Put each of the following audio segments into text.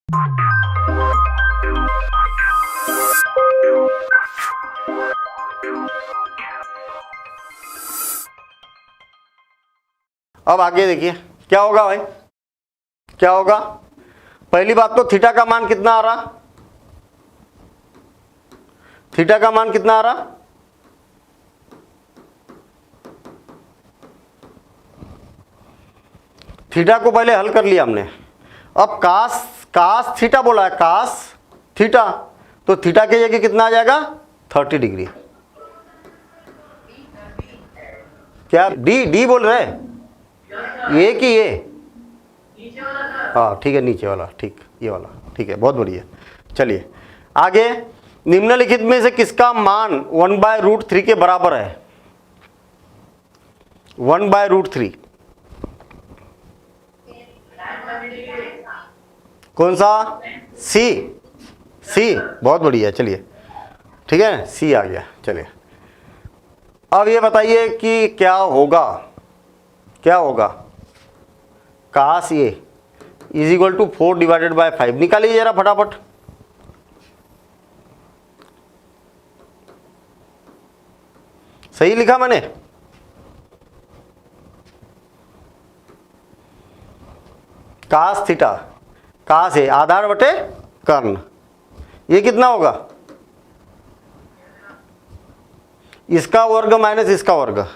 अब आगे देखिए क्या होगा भाई, क्या होगा। पहली बात तो थीटा का मान कितना आ रहा, थीटा का मान कितना आ रहा, थीटा को पहले हल कर लिया हमने। अब कास थीटा बोला है, कास थीटा, तो थीटा की जगह कितना आ जाएगा 30 डिग्री। क्या डी बोल रहे हैं, ये कि ये, हाँ ठीक है, नीचे वाला, ठीक, ये वाला ठीक है, बहुत बढ़िया। चलिए आगे, निम्नलिखित में से किसका मान 1/√3 के बराबर है, 1/√3, कौन सा, सी, बहुत बढ़िया। चलिए ठीक है, सी आ गया। चलिए अब ये बताइए कि क्या होगा, क्या होगा, काश ये इज इक्वल टू 4/5 निकालिए जरा फटाफट। सही लिखा मैंने, कास थीटा, कास है आधार बटे कर्ण, ये कितना होगा, इसका वर्ग माइनस इसका वर्ग,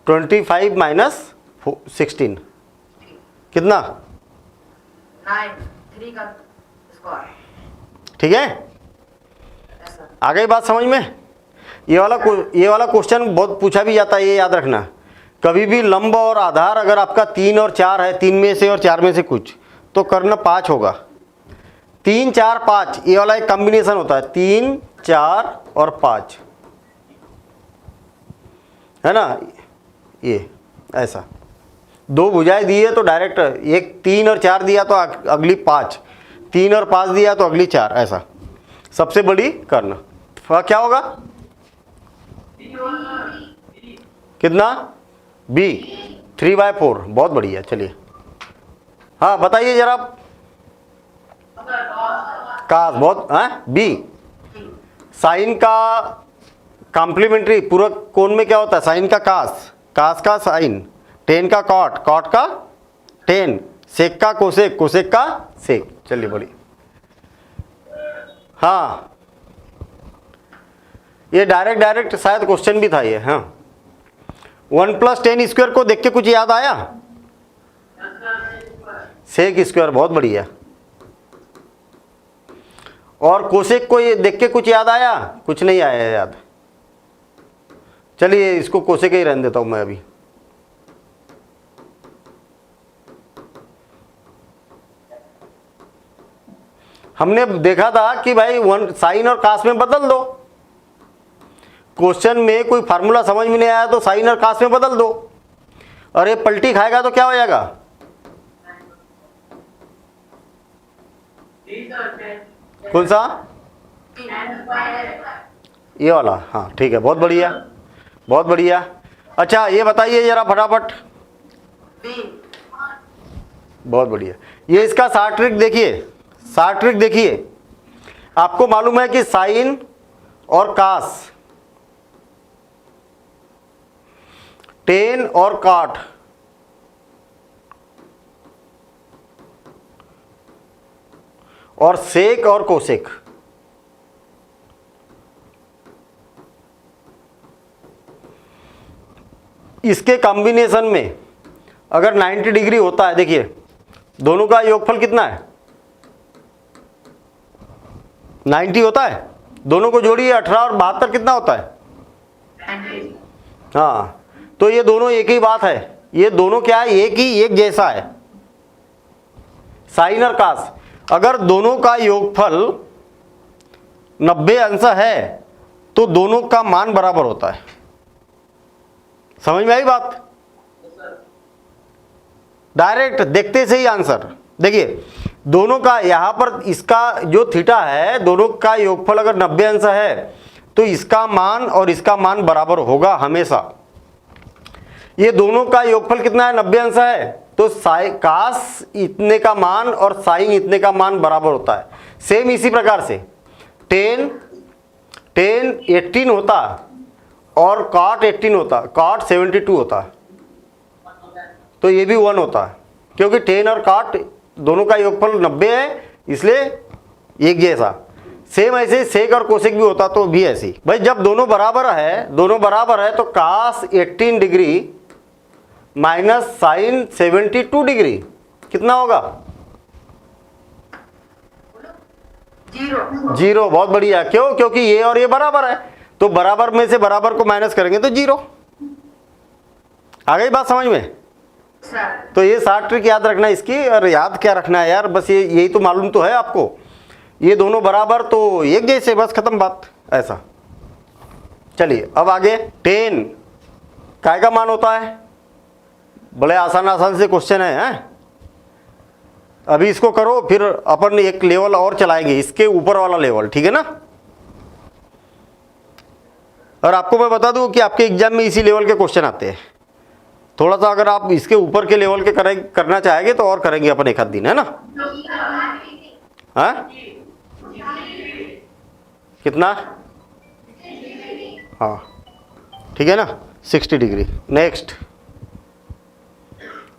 25 माइनस 16 कितना, 9 3 का स्क्वायर, ठीक है। आ गई बात समझ में। ये वाला क्वेश्चन बहुत पूछा भी जाता है, ये याद रखना। कभी भी लंब और आधार अगर आपका 3 और 4 है, 3 में से और 4 में से कुछ, तो कर्ण 5 होगा। 3 4 5 ये वाला एक कॉम्बिनेशन होता है, 3 4 और 5, है ना, ये ऐसा दो भुजाएं दी है तो डायरेक्ट एक 3 और 4 दिया तो अगली 5, 3 और 5 दिया तो अगली 4, ऐसा सबसे बड़ी कर्ण। क्या होगा, कितना, बी 3/4, बहुत बढ़िया। चलिए हाँ बताइए जरा, कास, बहुत बी, साइन का कॉम्प्लीमेंट्री पूरक कोण में क्या होता है, साइन का कास, कास का साइन, टेन का कॉट, कॉट का टेन, सेक का कोसेक, कोसेक का सेक। चलिए बड़ी, हाँ ये डायरेक्ट शायद क्वेश्चन भी था ये। हाँ 1 + 10 स्क्वायर को देख के कुछ याद आया, सेक स्क्वायर, बहुत बढ़िया। और कोसेक को ये देख के कुछ याद आया, कुछ नहीं आया याद। चलिए इसको कोसेक ही रहने देता हूं मैं अभी। हमने देखा था कि भाई साइन और कास में बदल दो, क्वेश्चन में कोई फार्मूला समझ में नहीं आया तो साइन और कास में बदल दो, और ये पलटी खाएगा तो क्या हो जाएगा, कौन सा, ये वाला, हाँ ठीक है, बहुत बढ़िया, बहुत बढ़िया। अच्छा ये बताइए जरा फटाफट, बहुत बढ़िया। ये इसका शॉर्ट ट्रिक देखिए, शॉर्ट ट्रिक देखिए। आपको मालूम है कि साइन और कास, टेन और कॉट, और सेक और कोसेक, इसके कॉम्बिनेशन में अगर 90 डिग्री होता है, देखिए दोनों का योगफल कितना है, 90 होता है, दोनों को जोड़िए 18 और 72 कितना होता है, हाँ तो ये दोनों एक ही बात है, ये दोनों क्या है, एक जैसा है, साइन और कास। अगर दोनों का योगफल 90 अंश है तो दोनों का मान बराबर होता है। समझ में आई बात, डायरेक्ट देखते से ही आंसर। देखिए दोनों का यहां पर, इसका जो थीटा है, दोनों का योगफल अगर 90 अंश है तो इसका मान और इसका मान बराबर होगा हमेशा। ये दोनों का योगफल कितना है, 90 अंश है, तो कास इतने का मान और साइन इतने का मान बराबर होता है। सेम इसी प्रकार से टेन 18 होता और कॉट 18 होता, कॉट 72 होता, तो ये भी 1 होता है, क्योंकि टेन और कॉट दोनों का योगफल 90 है, इसलिए एक जैसा। सेम ऐसे सेक और कोसेक भी होता तो भी ऐसी। भाई जब दोनों बराबर है तो कास 18 डिग्री माइनस साइन 72 डिग्री कितना होगा? 0। बहुत बढ़िया। क्यों? क्योंकि ये और ये बराबर है, तो बराबर में से बराबर को माइनस करेंगे तो 0। आ गई बात समझ में? तो ये 60 ट्रिक याद रखना इसकी। और याद क्या रखना है यार, बस ये यही तो मालूम तो है आपको, ये दोनों बराबर तो एक जैसे, बस खत्म बात। ऐसा। चलिए अब आगे 10 काय का मान होता है? बड़े आसान से क्वेश्चन है। अभी इसको करो, फिर अपन एक लेवल और चलाएंगे, इसके ऊपर वाला लेवल, ठीक है ना? और आपको मैं बता दूं कि आपके एग्जाम में इसी लेवल के क्वेश्चन आते हैं। थोड़ा सा अगर आप इसके ऊपर के लेवल के करना चाहेंगे तो और करेंगे अपन एक आध दिन, है ना? हाँ कितना? हाँ ठीक है ना, 60 डिग्री। नेक्स्ट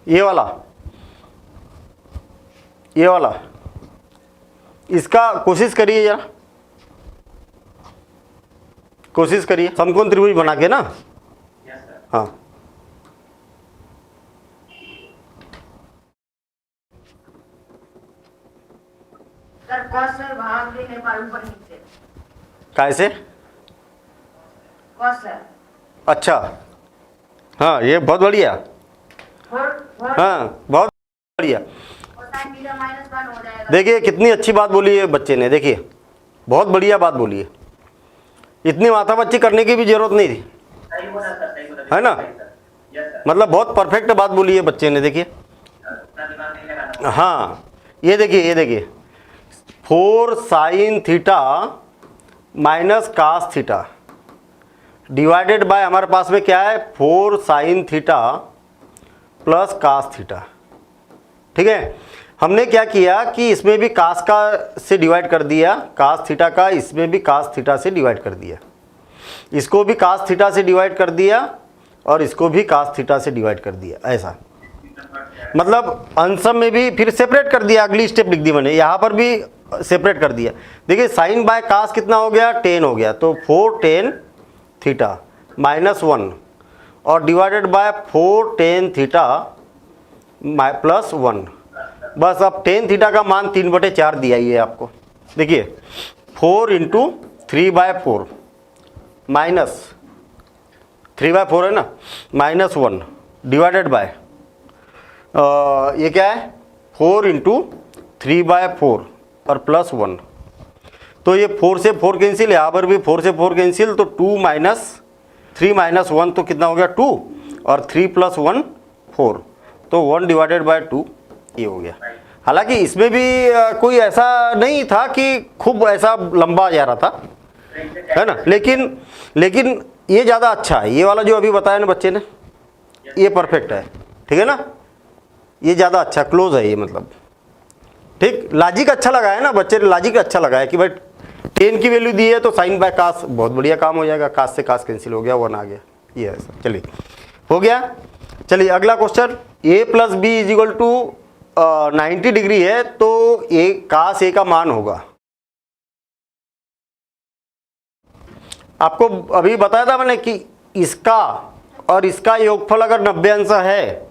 ये वाला इसका कोशिश करिए जरा, कोशिश करिए समकोण त्रिभुज बना के ना। हाँ सर कॉस सर भाग भी नहीं पार ऊपर नीचे। कैसे? Cos sir. अच्छा हाँ ये बहुत बढ़िया। हाँ बहुत बढ़िया। कोसाइन थीटा -1 हो जाएगा। देखिए कितनी अच्छी बात बोली है बच्चे ने, देखिए बहुत बढ़िया बात बोली है। इतनी माथापच्ची करने की भी जरूरत नहीं थी, है ना? मतलब बहुत परफेक्ट बात बोली है बच्चे ने। देखिए हाँ ये देखिए 4 sine theta minus cos theta divided by, हमारे पास में क्या है? 4 sine theta plus cos theta. ठीक है, हमने क्या किया कि इसमें भी कास का से डिवाइड कर दिया, कास थीटा का, इसमें भी कास थीटा से डिवाइड कर दिया, इसको भी कास थीटा से डिवाइड कर दिया और इसको भी कास थीटा से डिवाइड कर दिया। ऐसा मतलब अंश में भी फिर सेपरेट कर दिया, अगली स्टेप लिख दी मैंने, यहाँ पर भी सेपरेट कर दिया। देखिए साइन बाय कास कितना हो गया? 10 हो गया, तो 4 tan थीटा -1 और डिवाइडेड बाय 4 tan थीटा +1। बस अब tan थीटा का मान 3/4 दिया ही है आपको। देखिए 4 × 3/4 माइनस 3/4 है ना, -1 डिवाइडेड बाय ये क्या है? 4 × 3/4 और +1। तो ये 4 से 4 कैंसिल, यहाँ पर भी 4 से 4 कैंसिल, तो 2 - 3 - 1 तो कितना हो गया? 2 और 3 + 1 4, तो 1/2 ये हो गया। हालांकि इसमें भी कोई ऐसा नहीं था कि खूब ऐसा लंबा जा रहा था, है ना, लेकिन ये ज़्यादा अच्छा है, ये वाला जो अभी बताया ना बच्चे ने, ये परफेक्ट है। ठीक है ना, ये ज़्यादा अच्छा क्लोज है ये, मतलब ठीक लॉजिक अच्छा लगा है ना बच्चे ने, लॉजिक अच्छा लगा है कि भाई 10 की वैल्यू दी है तो साइन बाय कास बहुत बढ़िया काम हो जाएगा, कास से कास कैंसिल हो गया, 1 आ गया, ये है। चलिए हो गया। चलिए अगला क्वेश्चन, a + b = 90 डिग्री है तो a कास a का मान होगा। आपको अभी बताया था मैंने कि इसका और इसका योगफल अगर 90 अंश है,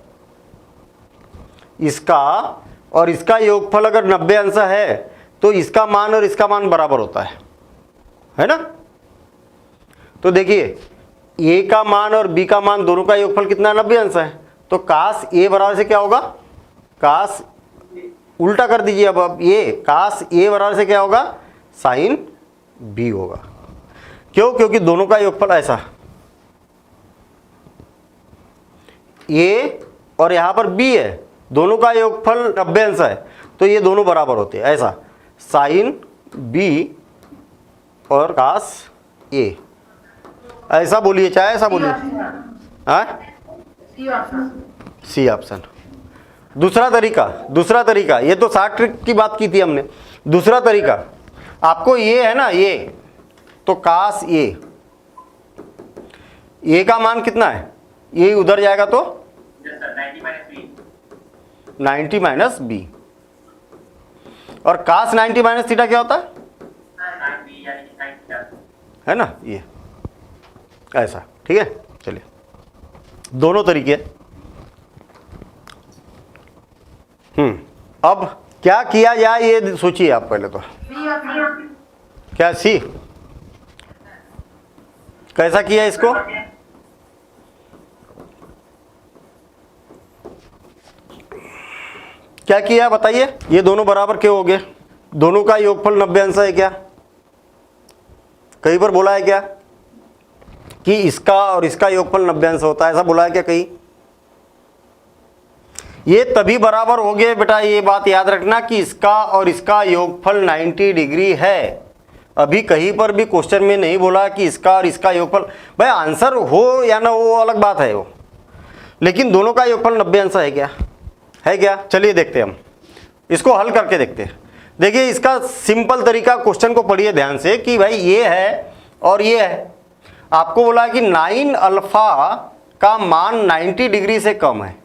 इसका और इसका योगफल अगर 90 अंश है तो इसका मान और इसका मान बराबर होता है ना? तो देखिए a का मान और b का मान दोनों का योगफल कितना है? 90 अंश है, तो कास a बराबर से क्या होगा? कास उल्टा कर दीजिए, अब ये कास a बराबर से क्या होगा? साइन b होगा। क्यों? क्योंकि दोनों का योगफल ऐसा, a और यहाँ पर b है, दोनों का योगफल 90 अंश है, तो ये दोनों बराबर होते हैं। ऐसा साइन b और कास a, ऐसा बोलिए चाहे ऐसा बोलिए। हाँ सी ऑप्शन। दूसरा तरीका, ये तो 60 ट्रिक की बात की थी हमने। दूसरा तरीका, आपको ये है ना, ये तो कास ये का मान कितना है, ये उधर जाएगा तो 90 माइनस बी, और कास 90 माइनस थीटा क्या होता है ना, ये ऐसा। ठीक है, चलिए दोनों तरीके। अब क्या किया जाए ये सोचिए आप पहले तो। क्या सी, कैसा किया इसको, क्या किया बताइए। ये दोनों बराबर क्यों हो गए, दोनों का योगफल 90 अंश है क्या, कहीं पर बोला है क्या कि इसका और इसका योगफल 90 अंश होता है, ऐसा बोला है क्या कहीं। ये तभी बराबर हो गए बेटा, ये बात याद रखना कि इसका और इसका योगफल 90 डिग्री है। अभी कहीं पर भी क्वेश्चन में नहीं बोला कि इसका और इसका योगफल, भाई आंसर हो या ना वो अलग बात है वो, लेकिन दोनों का योगफल 90 अंश है क्या, है क्या। चलिए देखते हैं हम इसको हल करके देखते हैं। देखिए इसका सिंपल तरीका, क्वेश्चन को पढ़िए ध्यान से कि भाई ये है और ये है। आपको बोला कि 9 अल्फा का मान 90 डिग्री से कम है,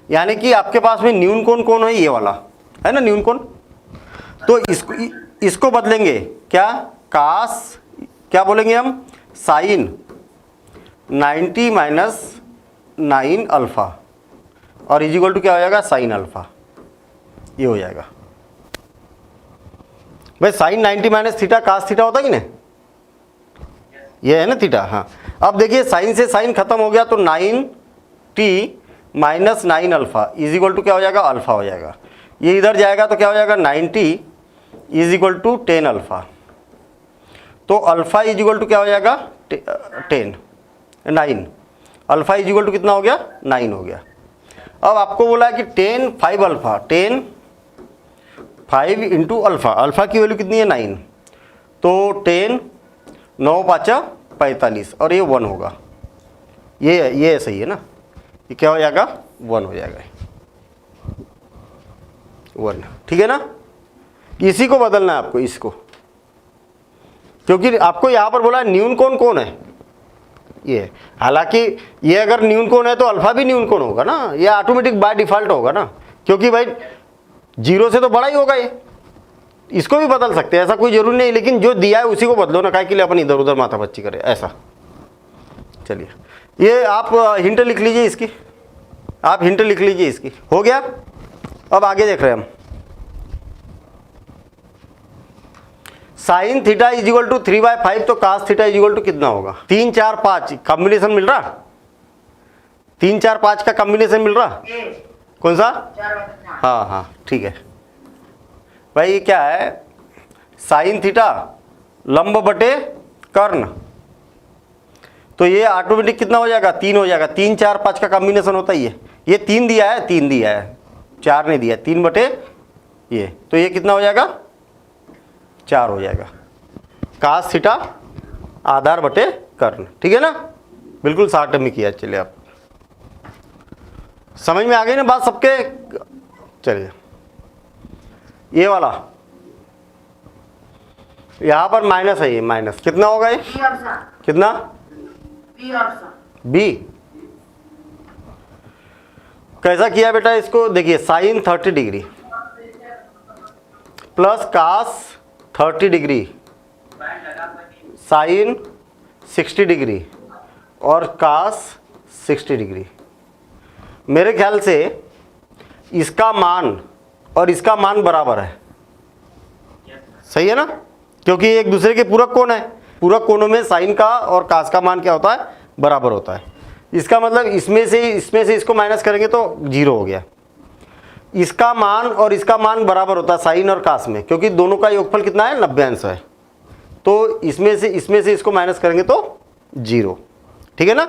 यानी कि आपके पास में न्यून कोण कौन है, ये वाला है ना न्यून कोण। तो इसको बदलेंगे क्या, कास, क्या बोलेंगे हम, साइन 90 माइनस 9 अल्फा, और इज इक्वल टू क्या हो जाएगा, साइन अल्फा, ये हो जाएगा। भाई sine 90 minus theta cos theta होता कि नहीं, ये है ना थीटा। हाँ, अब देखिए साइन से साइन खत्म हो गया तो 9t minus 9 alpha is equal to क्या हो जाएगा, अल्फा हो जाएगा। ये इधर जाएगा तो क्या हो जाएगा, 90 इज इक्वल टू 10 अल्फा, तो अल्फा इज इक्वल टू क्या हो जाएगा, 9 अल्फा इज इक्वल टू कितना हो गया, 9 हो गया। अब आपको बोला है कि 10 5 अल्फा, 10 5 इंटू अल्फा, अल्फा की वैल्यू कितनी है 9, तो 10 9 5 45, और ये 1 होगा, ये सही है ना, ये क्या हो जाएगा, 1 हो जाएगा, 1। ठीक है ना, इसी को बदलना है आपको, इसको, क्योंकि आपको यहां पर बोला है न्यून कोण कौन है, ये। हालांकि ये अगर न्यून कोण है तो अल्फा भी न्यून कोण होगा ना, ये ऑटोमेटिक बाय डिफॉल्ट होगा ना, क्योंकि भाई 0 से तो बड़ा ही होगा ये। इसको भी बदल सकते हैं, ऐसा कोई जरूरी नहीं, लेकिन जो दिया है उसी को बदलो ना, काहे के लिए अपन इधर उधर माथापच्ची करें, ऐसा। चलिए ये आप हिंट लिख लीजिए इसकी, आप हिंट लिख लीजिए इसकी, हो गया। अब आगे देख रहे हैं हम, sine theta is equal to 3/5, तो cos theta is equal to कितना होगा, 3 4 5 कॉम्बिनेशन मिल रहा, 3 4 5 का कॉम्बिनेशन मिल रहा, कौन सा, हाँ हाँ ठीक है भाई। ये क्या है, साइन थीटा लंब बटे कर्ण, तो ये ऑटोमेटिक कितना हो जाएगा, 3 हो जाएगा। 3 4 5 का कॉम्बिनेशन होता ही है, ये 3 दिया है, 3 दिया है, 4 नहीं दिया, 3 बटे ये, तो ये कितना हो जाएगा, 4 हो जाएगा। कास थीटा आधार बटे कर्ण, ठीक है ना, बिल्कुल 60 में किया। चलिए आप समझ में आ गई ना बात सबके। चलिए ये वाला यहां पर माइनस है, ये माइनस कितना होगा, ये कितना, बी। कैसा किया बेटा इसको, देखिए sine 30 degree plus cos 30 degree, sine 60 degree और कास 60 डिग्री। मेरे ख्याल से इसका मान और इसका मान बराबर है, सही है ना, क्योंकि एक दूसरे के पूरक कोण है, पूरक कोणों में साइन का और कास का मान क्या होता है, बराबर होता है। इसका मतलब इसमें से इसको माइनस करेंगे तो 0 हो गया। इसका मान और इसका मान बराबर होता है साइन और कास में, क्योंकि दोनों का योगफल कितना है, 90 अंश है। तो इसमें से इसको माइनस करेंगे तो 0, ठीक है ना।